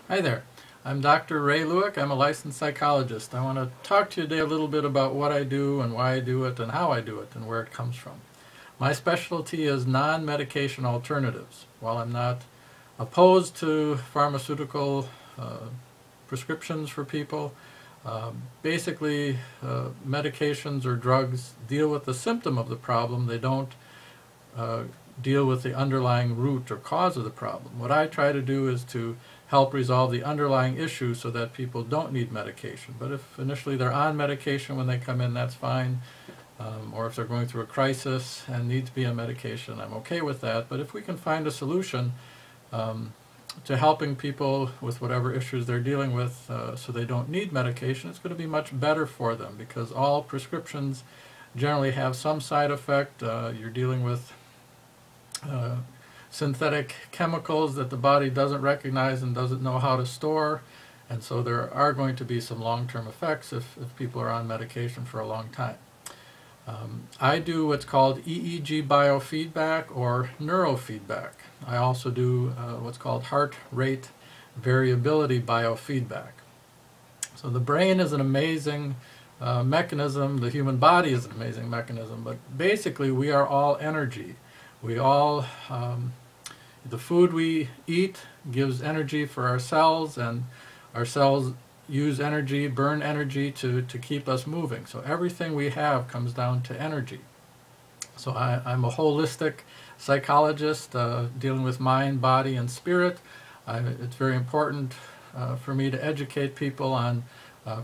Hi there, I'm Dr. Ray Lueck. I'm a licensed psychologist. I want to talk to you today a little bit about what I do and why I do it and how I do it and where it comes from. My specialty is non-medication alternatives. While I'm not opposed to pharmaceutical prescriptions for people, basically medications or drugs deal with the symptom of the problem. They don't deal with the underlying root or cause of the problem. What I try to do is to help resolve the underlying issue so that people don't need medication. But if initially they're on medication when they come in, that's fine. Or if they're going through a crisis and need to be on medication, I'm okay with that. But if we can find a solution to helping people with whatever issues they're dealing with so they don't need medication, it's going to be much better for them, because all prescriptions generally have some side effect. You're dealing with synthetic chemicals that the body doesn't recognize and doesn't know how to store, and so there are going to be some long-term effects if people are on medication for a long time. I do what's called EEG biofeedback or neurofeedback. I also do what's called heart rate variability biofeedback. So the brain is an amazing mechanism, the human body is an amazing mechanism, but basically we are all energy. We all, the food we eat gives energy for our cells, and our cells use energy, burn energy to keep us moving. So everything we have comes down to energy. So I'm a holistic psychologist dealing with mind, body, and spirit. It's very important for me to educate people on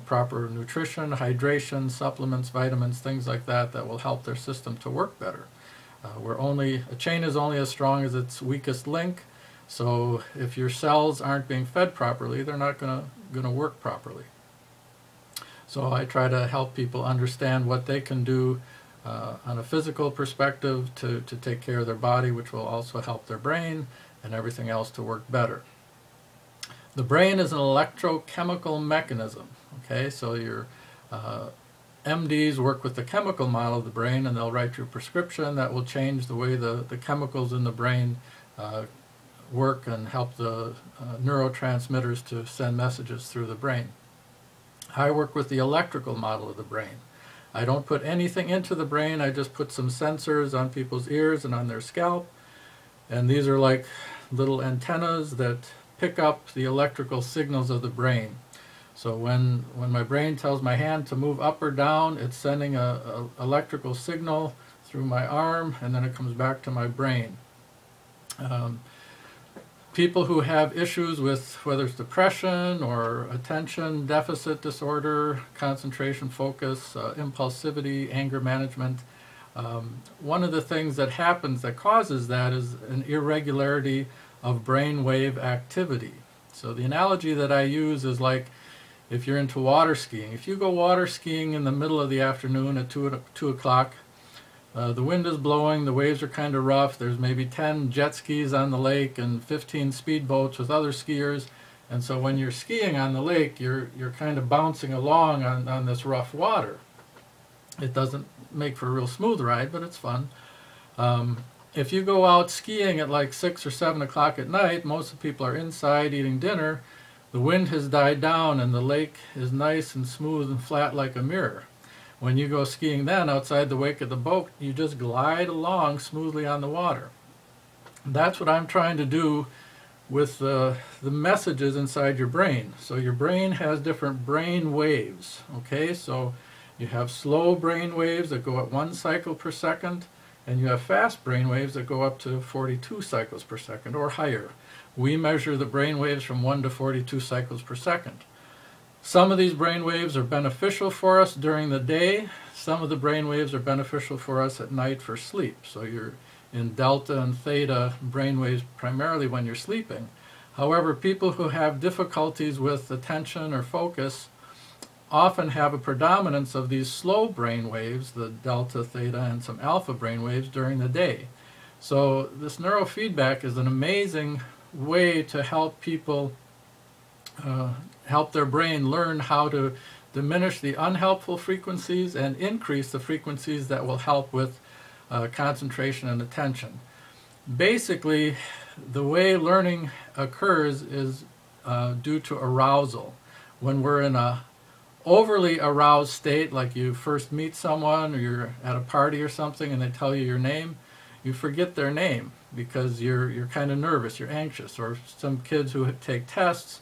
proper nutrition, hydration, supplements, vitamins, things like that that will help their system to work better. A chain is only as strong as its weakest link, so if your cells aren't being fed properly, they're not going to work properly. So I try to help people understand what they can do on a physical perspective to take care of their body, which will also help their brain and everything else to work better. The brain is an electrochemical mechanism, okay? So your MDs work with the chemical model of the brain, and they'll write you a prescription that will change the way the chemicals in the brain work and help the neurotransmitters to send messages through the brain. I work with the electrical model of the brain. I don't put anything into the brain, I just put some sensors on people's ears and on their scalp, and these are like little antennas that pick up the electrical signals of the brain. So when my brain tells my hand to move up or down, it's sending a electrical signal through my arm, and then it comes back to my brain. People who have issues with whether it's depression or attention deficit disorder, concentration, focus, impulsivity, anger management, one of the things that happens that causes that is an irregularity of brain wave activity. So the analogy that I use is like if you're into water skiing. If you go water skiing in the middle of the afternoon at 2 o'clock, the wind is blowing, the waves are kind of rough, there's maybe 10 jet skis on the lake and 15 speedboats with other skiers, and so when you're skiing on the lake, you're kind of bouncing along on this rough water. It doesn't make for a real smooth ride, but it's fun. If you go out skiing at like 6 or 7 o'clock at night, most of the people are inside eating dinner, the wind has died down and the lake is nice and smooth and flat like a mirror. When you go skiing then outside the wake of the boat, you just glide along smoothly on the water. That's what I'm trying to do with the messages inside your brain. So your brain has different brain waves, okay? So you have slow brain waves that go at 1 cycle per second, and you have fast brain waves that go up to 42 cycles per second or higher. We measure the brain waves from 1 to 42 cycles per second. Some of these brain waves are beneficial for us during the day. Some of the brain waves are beneficial for us at night for sleep. So you're in delta and theta brain waves primarily when you're sleeping. However, people who have difficulties with attention or focus often have a predominance of these slow brain waves, the delta, theta, and some alpha brain waves during the day. So this neurofeedback is an amazing way to help people help their brain learn how to diminish the unhelpful frequencies and increase the frequencies that will help with concentration and attention. Basically, the way learning occurs is due to arousal. When we're in a overly aroused state, like you first meet someone or you're at a party or something and they tell you your name, you forget their name because you're kind of nervous, you're anxious. Or some kids who take tests,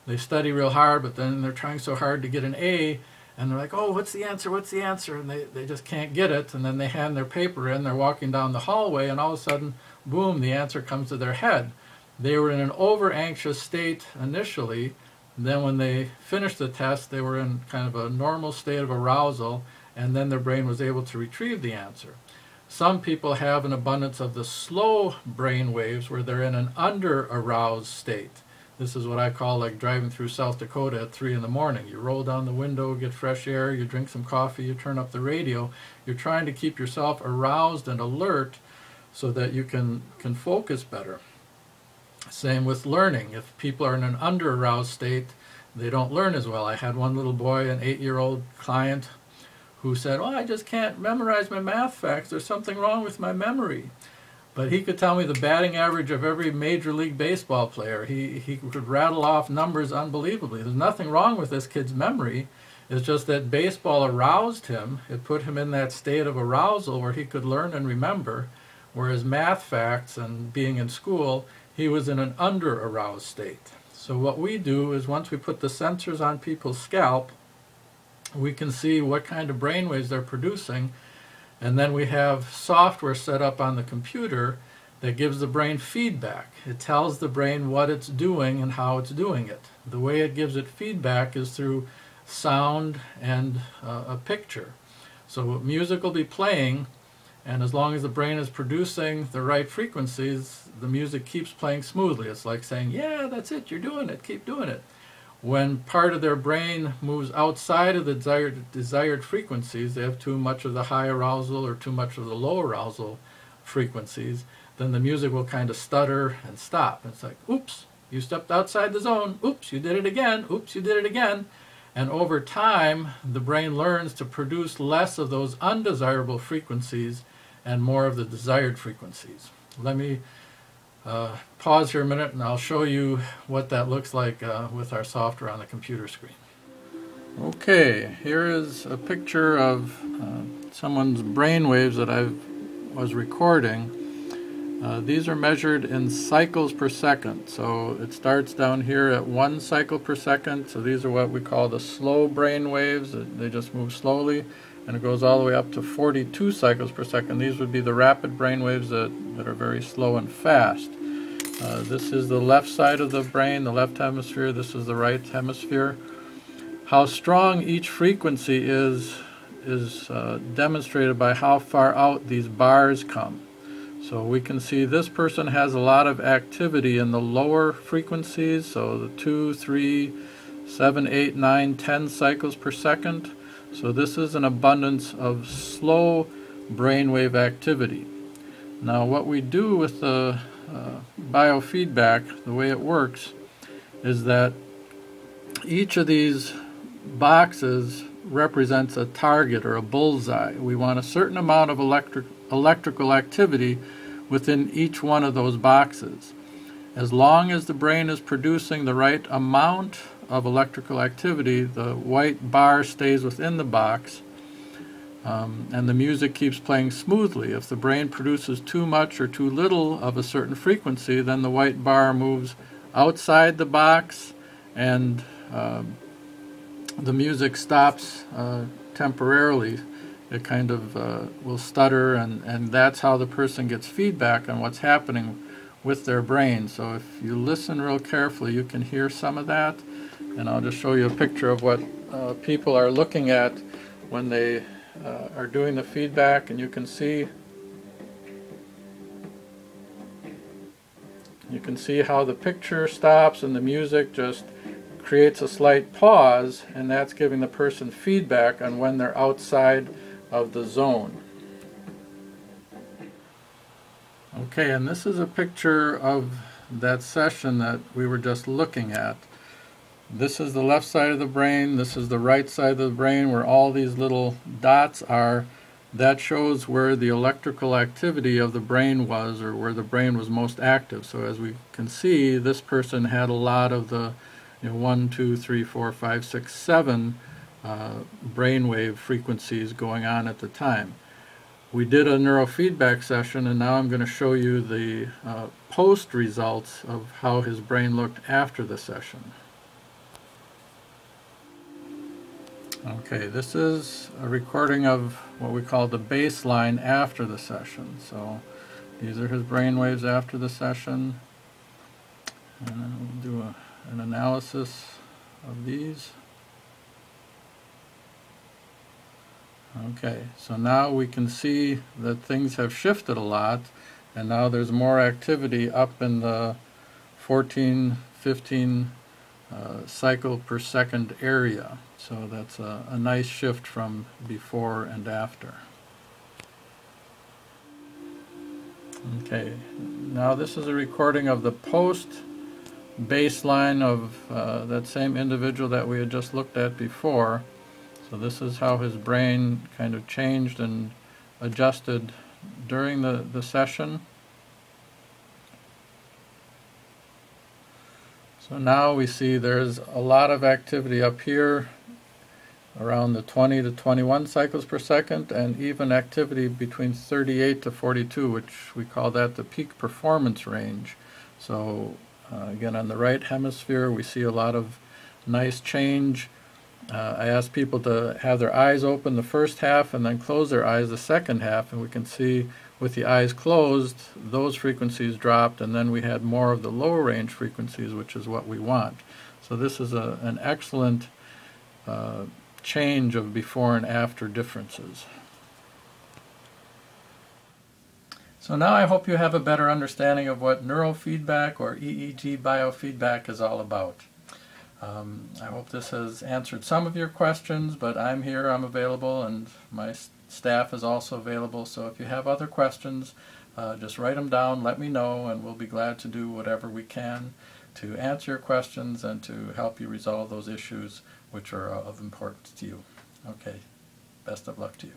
they study real hard, but then they're trying so hard to get an A, and they're like, oh, what's the answer, what's the answer? And they just can't get it, and then they hand their paper in, they're walking down the hallway, and all of a sudden, boom, the answer comes to their head. They were in an over-anxious state initially, then when they finished the test, they were in kind of a normal state of arousal, and then their brain was able to retrieve the answer. Some people have an abundance of the slow brain waves where they're in an under-aroused state. This is what I call like driving through South Dakota at 3 in the morning. You roll down the window, get fresh air, you drink some coffee, you turn up the radio. You're trying to keep yourself aroused and alert so that you can focus better. Same with learning. If people are in an under-aroused state, they don't learn as well. I had one little boy, an 8-year-old client, who said, oh, I just can't memorize my math facts. There's something wrong with my memory. But he could tell me the batting average of every Major League Baseball player. He could rattle off numbers unbelievably. There's nothing wrong with this kid's memory. It's just that baseball aroused him. It put him in that state of arousal where he could learn and remember, whereas math facts and being in school, he was in an under-aroused state. So what we do is once we put the sensors on people's scalp, we can see what kind of brainwaves they're producing. And then we have software set up on the computer that gives the brain feedback. It tells the brain what it's doing and how it's doing it. The way it gives it feedback is through sound and a picture. So music will be playing, and as long as the brain is producing the right frequencies, the music keeps playing smoothly. It's like saying, yeah, that's it, you're doing it, keep doing it. When part of their brain moves outside of the desired frequencies, they have too much of the high arousal or too much of the low arousal frequencies, then the music will kind of stutter and stop. It's like, oops, you stepped outside the zone. Oops, you did it again. Oops, you did it again. And over time, the brain learns to produce less of those undesirable frequencies and more of the desired frequencies. Let me pause here a minute and I'll show you what that looks like with our software on the computer screen. Okay, here is a picture of someone's brain waves that I was recording. These are measured in cycles per second. So it starts down here at 1 cycle per second. So these are what we call the slow brain waves. They just move slowly. And it goes all the way up to 42 cycles per second. These would be the rapid brain waves that are very slow and fast. This is the left side of the brain, the left hemisphere. This is the right hemisphere. How strong each frequency is demonstrated by how far out these bars come. So we can see this person has a lot of activity in the lower frequencies, so the 2, 3, 7, 8, 9, 10 cycles per second. So this is an abundance of slow brainwave activity. Now what we do with the biofeedback, the way it works, is that each of these boxes represents a target or a bullseye. We want a certain amount of electrical activity within each one of those boxes. As long as the brain is producing the right amount of electrical activity, the white bar stays within the box, and the music keeps playing smoothly. If the brain produces too much or too little of a certain frequency, then the white bar moves outside the box, and the music stops temporarily. It kind of will stutter, and that's how the person gets feedback on what's happening with their brain. So if you listen real carefully, you can hear some of that. And I'll just show you a picture of what people are looking at when they are doing the feedback. And you can see how the picture stops and the music just creates a slight pause, and that's giving the person feedback on when they're outside of the zone. Okay, and this is a picture of that session that we were just looking at. This is the left side of the brain, this is the right side of the brain where all these little dots are. That shows where the electrical activity of the brain was, or where the brain was most active. So as we can see, this person had a lot of the 1, 2, 3, 4, 5, 6, 7 brainwave frequencies going on at the time. We did a neurofeedback session, and now I'm going to show you the post results of how his brain looked after the session. Okay, this is a recording of what we call the baseline after the session. So these are his brain waves after the session, and then we'll do an analysis of these. Okay, so now we can see that things have shifted a lot, and now there's more activity up in the 14, 15 cycle per second area. So that's a nice shift from before and after. Okay, now this is a recording of the post baseline of that same individual that we had just looked at before. So this is how his brain kind of changed and adjusted during the session. So now we see there's a lot of activity up here around the 20 to 21 cycles per second, and even activity between 38 to 42, which we call that the peak performance range. So again, on the right hemisphere we see a lot of nice change. I asked people to have their eyes open the first half and then close their eyes the second half, and we can see with the eyes closed those frequencies dropped, and then we had more of the lower range frequencies, which is what we want. So this is an excellent change of before and after differences. So now I hope you have a better understanding of what neurofeedback or EEG biofeedback is all about. I hope this has answered some of your questions, but I'm here, I'm available, and my staff is also available. So if you have other questions, just write them down, let me know, and we'll be glad to do whatever we can to answer your questions and to help you resolve those issues which are of importance to you. Okay, best of luck to you.